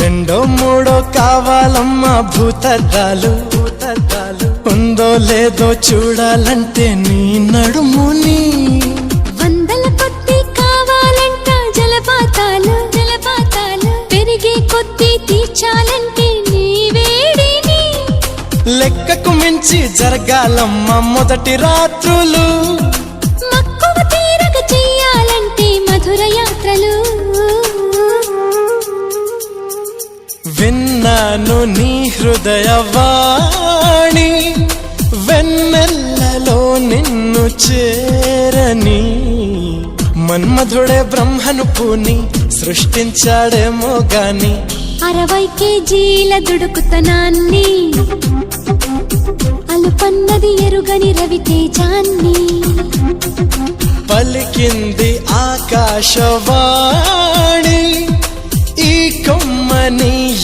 రెండో మూడో కావాలమ్మా భూతద్దాలు ఉందో లేదో చూడాలంటే నీ నడుముని వందల కొద్ది కావాలంట జలపాతాలు పెరిగే కొద్ది తీర్చాలంటే నీ వేడిని లెక్కకు మించి జరగాలమ్మా మొదటి రాత్రులు మక్కువ తీరక చెయ్యాలంటే మధుర యాత్రలు విన్నాను నీ హృదయవాణి వెన్నెల్లలో నిన్ను చేరని మన్మధుడే బ్రహ్మను పూని సృష్టించాడేమో గాని 60 కేజీల దుడుకుతనాన్ని అలుపన్నది ఎరుగని రవితేజాన్ని పలికింది ఆకాశవాణి ఈ కొమ్మని